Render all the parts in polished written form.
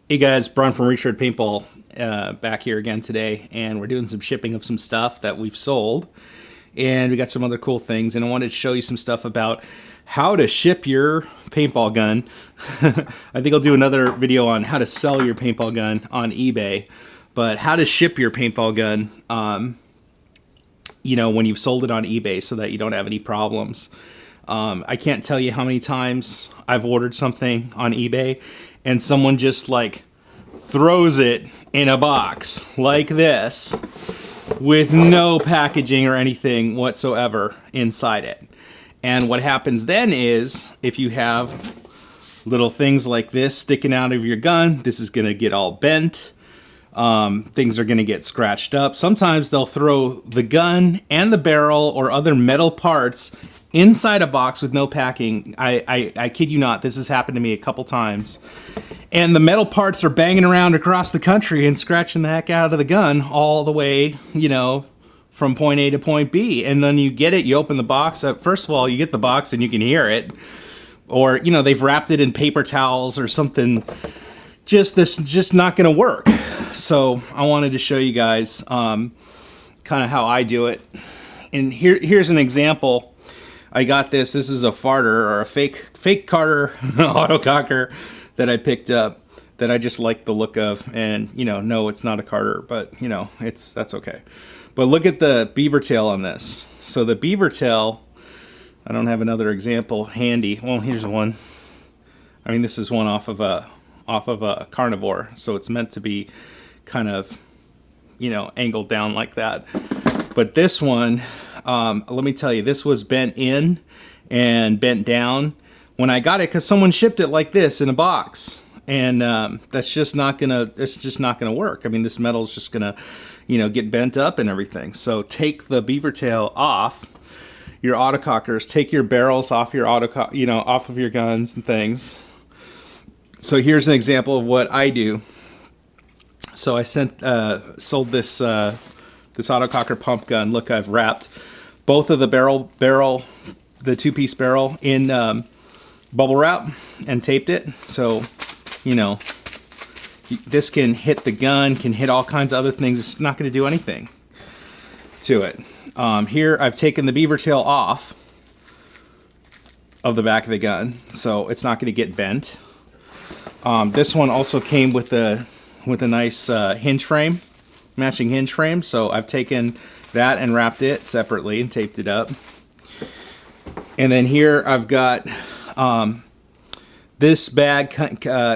Hey guys, Brian from Richard Paintball back here again today, and we're doing some shipping of some stuff that we've sold, and we got some other cool things, and I wanted to show you some stuff about how to ship your paintball gun. I think I'll do another video on how to sell your paintball gun on eBay, but how to ship your paintball gun, when you've sold it on eBay so that you don't have any problems. I can't tell you how many times I've ordered something on eBay and someone just like throws it in a box like this with no packaging or anything whatsoever inside it. And what happens then is if you have little things like this sticking out of your gun, this is going to get all bent. Things are going to get scratched up. Sometimes they'll throw the gun and the barrel or other metal parts inside a box with no packing. I kid you not, this has happened to me a couple times. And the metal parts are banging around across the country and scratching the heck out of the gun all the way, from point A to point B. And then you get it, you open the box up. First of all, you get the box and you can hear it. Or, they've wrapped it in paper towels or something. Just not going to work. So I wanted to show you guys kind of how I do it. And here's an example. I got this. This is a farter or a fake Carter autococker that I picked up that I just like the look of. And no, it's not a Carter, but that's okay. But look at the beaver tail on this. So the beaver tail, I don't have another example handy. Well, here's one. I mean, this is one off of a carnivore, so it's meant to be kind of angled down like that. But this one, let me tell you, this was bent in and bent down when I got it because someone shipped it like this in a box, and it's just not gonna work. I mean, this metal is just gonna get bent up and everything. So take the beaver tail off your autocockers, take your barrels off your off of your guns and things. So here's an example of what I do. So I sold this autococker pump gun. Look, I've wrapped both of the barrel, the two-piece barrel in bubble wrap and taped it. So, this can hit the gun, can hit all kinds of other things. It's not going to do anything to it. Here I've taken the beaver tail off of the back of the gun, so it's not going to get bent. This one also came with a nice hinge frame, matching hinge frame. So I've taken that and wrapped it separately and taped it up. And then here I've got this bag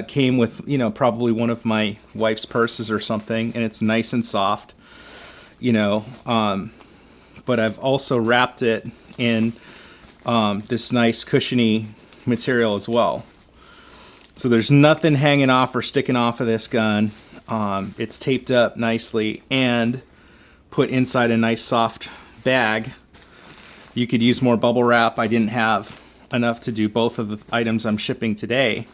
came with probably one of my wife's purses or something, and it's nice and soft. But I've also wrapped it in this nice cushiony material as well. So there's nothing hanging off or sticking off of this gun. It's taped up nicely and put inside a nice soft bag. You could use more bubble wrap. I didn't have enough to do both of the items I'm shipping today,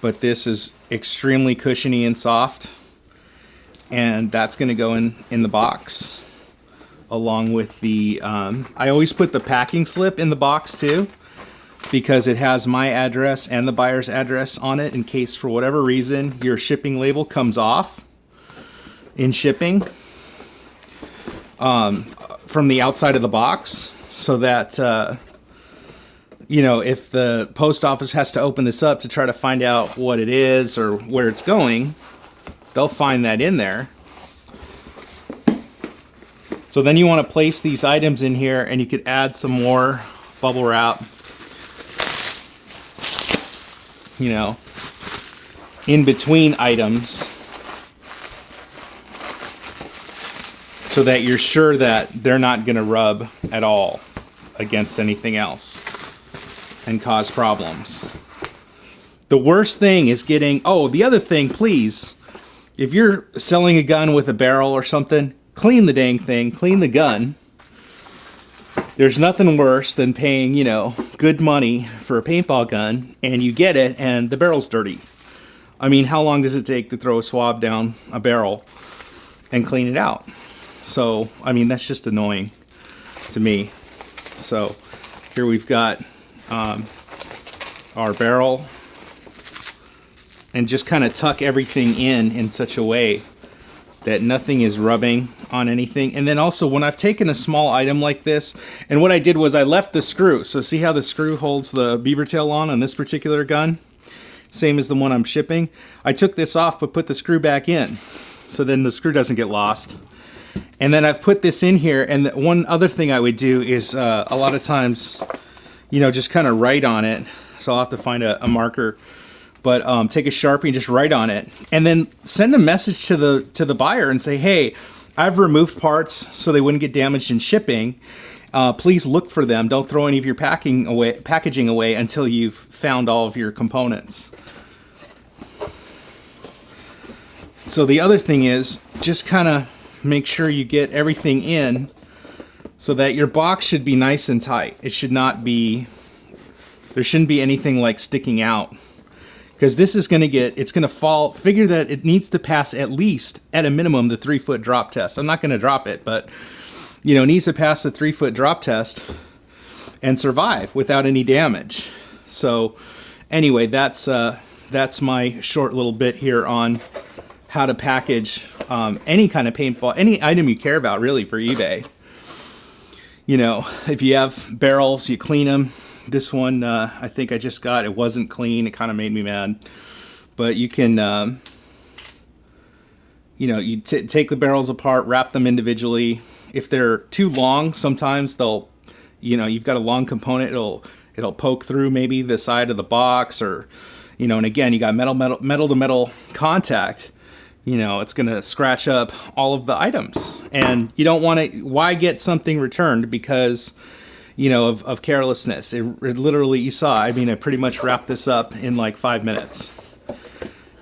but this is extremely cushiony and soft, and that's going to go in the box along with the I always put the packing slip in the box too, because it has my address and the buyer's address on it in case for whatever reason your shipping label comes off in shipping from the outside of the box, so that if the post office has to open this up to try to find out what it is or where it's going, they'll find that in there. So then you want to place these items in here, and you could add some more bubble wrap in between items so that you're sure that they're not going to rub at all against anything else and cause problems. The worst thing is the other thing, please, if you're selling a gun with a barrel or something, clean the dang thing, clean the gun. There's nothing worse than paying, good money for a paintball gun, and you get it, and the barrel's dirty. I mean, how long does it take to throw a swab down a barrel and clean it out? So, I mean, that's just annoying to me. So, here we've got our barrel and just kind of tuck everything in such a way that nothing is rubbing on anything. And then also, when I've taken a small item like this, and what I did was I left the screw. So see how the screw holds the beaver tail on this particular gun? Same as the one I'm shipping. I took this off but put the screw back in, so then the screw doesn't get lost. And then I've put this in here, and one other thing I would do is a lot of times, you know, just kind of write on it. So I'll have to find a marker. But take a Sharpie and just write on it, and then send a message to the buyer and say, hey, I've removed parts so they wouldn't get damaged in shipping. Please look for them. Don't throw any of your packaging away until you've found all of your components. So the other thing is, just kind of make sure you get everything in so that your box should be nice and tight. It should not be, there shouldn't be anything like sticking out. Because this is going to it's going to fall. Figure that it needs to pass at least, at a minimum, the 3-foot drop test. I'm not going to drop it, but, you know, it needs to pass the 3-foot drop test and survive without any damage. So, anyway, that's my short little bit here on how to package any kind of paintball, any item you care about, really, for eBay. You know, if you have barrels, you clean them. This one, I think I just got, it wasn't clean. It kind of made me mad. But you can, you know, you take the barrels apart, wrap them individually. If they're too long, sometimes they'll, you know, you've got a long component, it'll poke through maybe the side of the box, or, you know, and again, you got metal to metal contact. You know, it's going to scratch up all of the items. And you don't want to, why get something returned because, you know, of carelessness. It literally, you saw, I mean, I pretty much wrapped this up in like 5 minutes,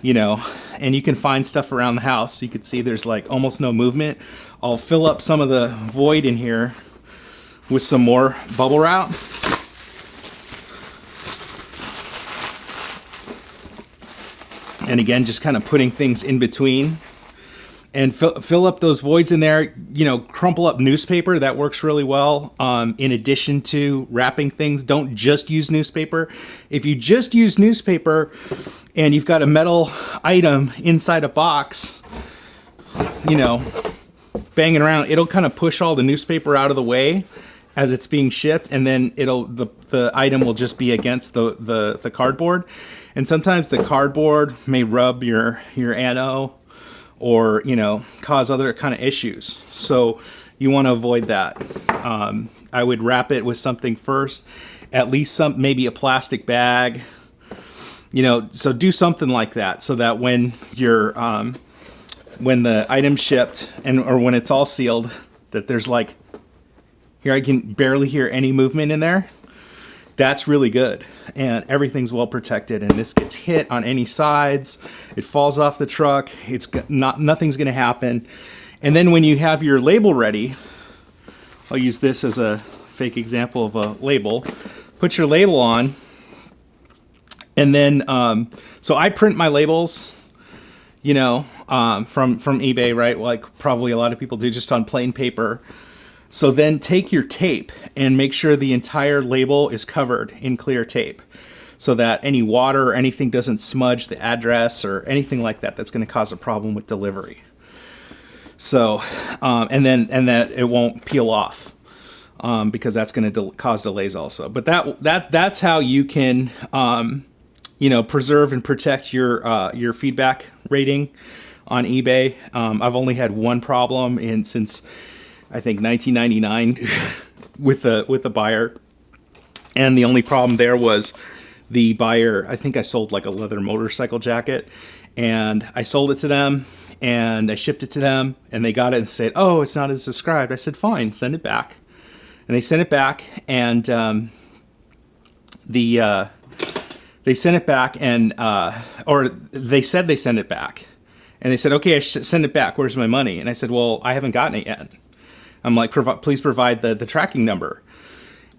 you know, and you can find stuff around the house. You can see there's like almost no movement. I'll fill up some of the void in here with some more bubble wrap. And again, just kind of putting things in between. And fill up those voids in there, you know, crumple up newspaper. That works really well. In addition to wrapping things, don't just use newspaper. If you just use newspaper and you've got a metal item inside a box, you know, banging around, it'll kind of push all the newspaper out of the way as it's being shipped, and then the item will just be against the cardboard. And sometimes the cardboard may rub your ano, or, you know, cause other kind of issues. So you want to avoid that. I would wrap it with something first, at least maybe a plastic bag, you know, so do something like that so that when you're, when the item's shipped or when it's all sealed, that there's like, here I can barely hear any movement in there. That's really good, and everything's well protected, and this gets hit on any sides, it falls off the truck, nothing's going to happen. And then when you have your label ready, I'll use this as a fake example of a label. Put your label on, and then so I print my labels, you know, from eBay, right? Like probably a lot of people do, just on plain paper. So then take your tape and make sure the entire label is covered in clear tape so that any water or anything doesn't smudge the address or anything like that that's going to cause a problem with delivery. So, and that it won't peel off because that's going to cause delays also. But that's how you can, you know, preserve and protect your feedback rating on eBay. I've only had one problem since I think 1999 with the buyer, and the only problem there was the buyer. I think I sold like a leather motorcycle jacket, and I sold it to them and I shipped it to them, and they got it and said, "Oh, it's not as described." I said, "Fine, send it back." And they sent it back, and they sent it back, and or they said they sent it back, and they said, "Okay, I send it back. Where's my money?" And I said, "Well, I haven't gotten it yet." I'm like, "Please provide the tracking number."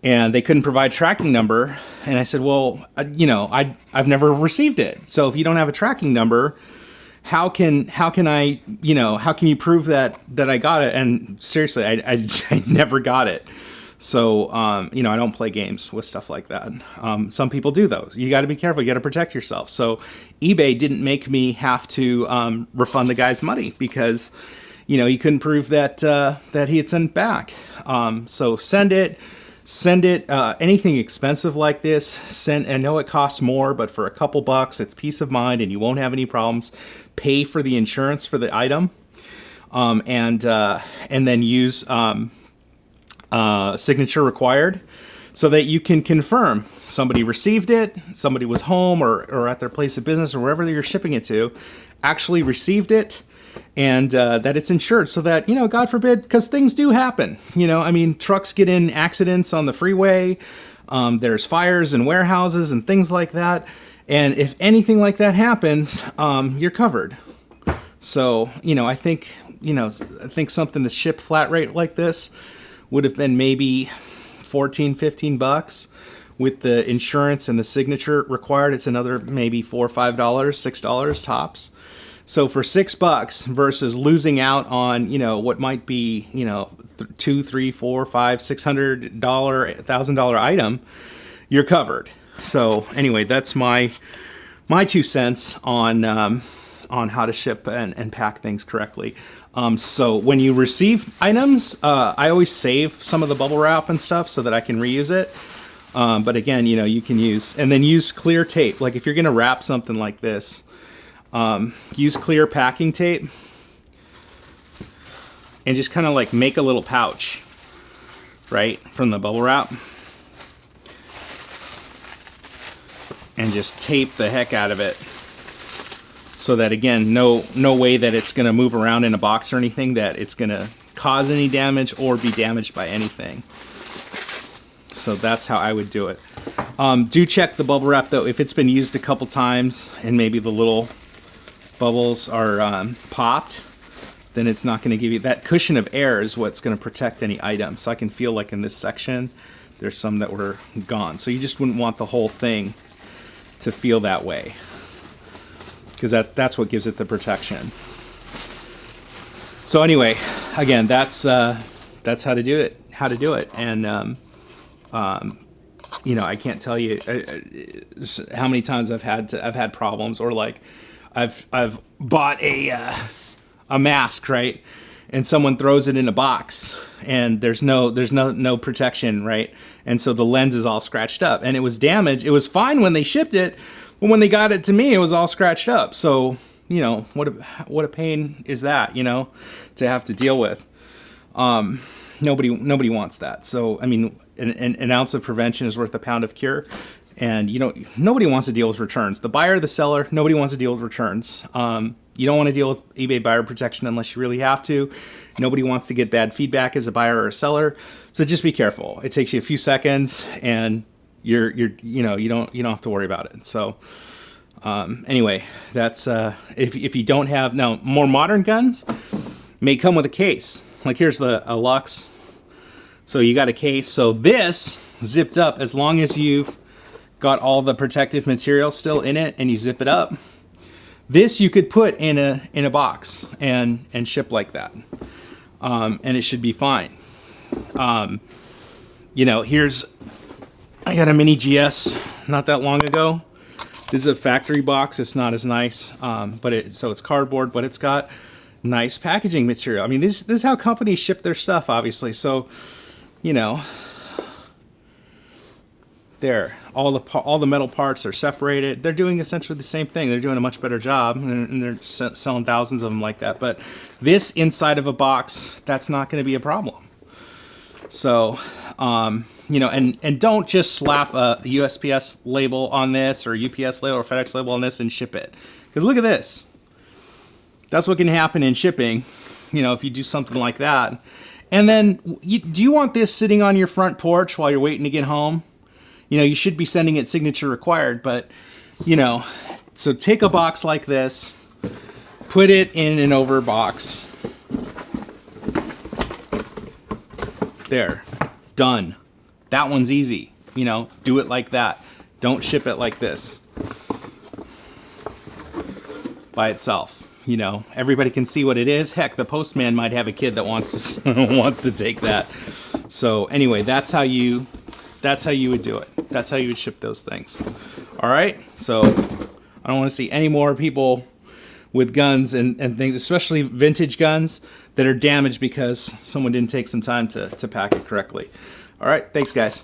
And they couldn't provide tracking number. And I said, "Well, you know, I've never received it. So if you don't have a tracking number, how can I, you know, how can you prove that I got it?" And seriously, I never got it. So, you know, I don't play games with stuff like that. Some people do those. You got to be careful. You got to protect yourself. So eBay didn't make me have to refund the guy's money because, you know, he couldn't prove that that he had sent it back. So send it. Anything expensive like this, send. I know it costs more, but for a couple bucks, it's peace of mind, and you won't have any problems. Pay for the insurance for the item, and then use signature required, so that you can confirm somebody received it, somebody was home or at their place of business or wherever you're shipping it to, actually received it. And that it's insured, so that, you know, God forbid, because things do happen. You know, I mean, trucks get in accidents on the freeway. There's fires in warehouses and things like that. And if anything like that happens, you're covered. So, you know, I think something to ship flat rate like this would have been maybe $14-15 with the insurance and the signature required. It's another maybe $4 or $5, $6 tops. So for $6 versus losing out on, you know, what might be, you know, $200, $300, $400, $500, $600, $1,000 item, you're covered. So anyway, that's my 2 cents on how to ship and pack things correctly. So when you receive items, I always save some of the bubble wrap and stuff so that I can reuse it. But again, you know, you can use clear tape. Like if you're going to wrap something like this, use clear packing tape and just kind of like make a little pouch, right, from the bubble wrap, and just tape the heck out of it, so that, again, no way that it's going to move around in a box or anything, that it's going to cause any damage or be damaged by anything. So that's how I would do it. Do check the bubble wrap, though. If it's been used a couple times and maybe the little bubbles are popped, then it's not going to give you that cushion of air is what's going to protect any item. So I can feel like in this section there's some that were gone. So you just wouldn't want the whole thing to feel that way, because that's what gives it the protection. So anyway, again, that's how to do it. And you know, I can't tell you how many times I've had problems, or like I've bought a mask, right, and someone throws it in a box and there's no protection, right, and so the lens is all scratched up and it was damaged. It was fine when they shipped it, but when they got it to me, it was all scratched up. So, you know, what a pain is that, you know, to have to deal with. Nobody wants that. So I mean, an ounce of prevention is worth a pound of cure. And, you know, nobody wants to deal with returns. The buyer, the seller, nobody wants to deal with returns. You don't want to deal with eBay buyer protection unless you really have to. Nobody wants to get bad feedback as a buyer or a seller. So just be careful. It takes you a few seconds, and you don't have to worry about it. So anyway, that's if you don't have, now more modern guns may come with a case. Like here's a Lux. So you got a case. So this zipped up, as long as you've got all the protective material still in it and you zip it up, this you could put in a box and ship like that, and it should be fine. You know, I got a mini GS not that long ago. This is a factory box. It's not as nice, but it's cardboard, but it's got nice packaging material. I mean, this is how companies ship their stuff, obviously. So, you know, there, all the metal parts are separated. They're doing essentially the same thing. They're doing a much better job, and they're selling thousands of them like that. But this inside of a box, that's not going to be a problem. So, you know, and don't just slap the USPS label on this, or UPS label, or FedEx label on this and ship it. Because look at this. That's what can happen in shipping, you know, if you do something like that. And then, do you want this sitting on your front porch while you're waiting to get home? You know, you should be sending it signature required, but, you know, so take a box like this, put it in an over box. There, done. That one's easy. You know, do it like that. Don't ship it like this by itself. You know, everybody can see what it is. Heck, the postman might have a kid that wants to take that. So anyway, that's how you would do it. That's how you would ship those things. All right. So I don't want to see any more people with guns and things, especially vintage guns that are damaged because someone didn't take some time to pack it correctly. All right. Thanks, guys.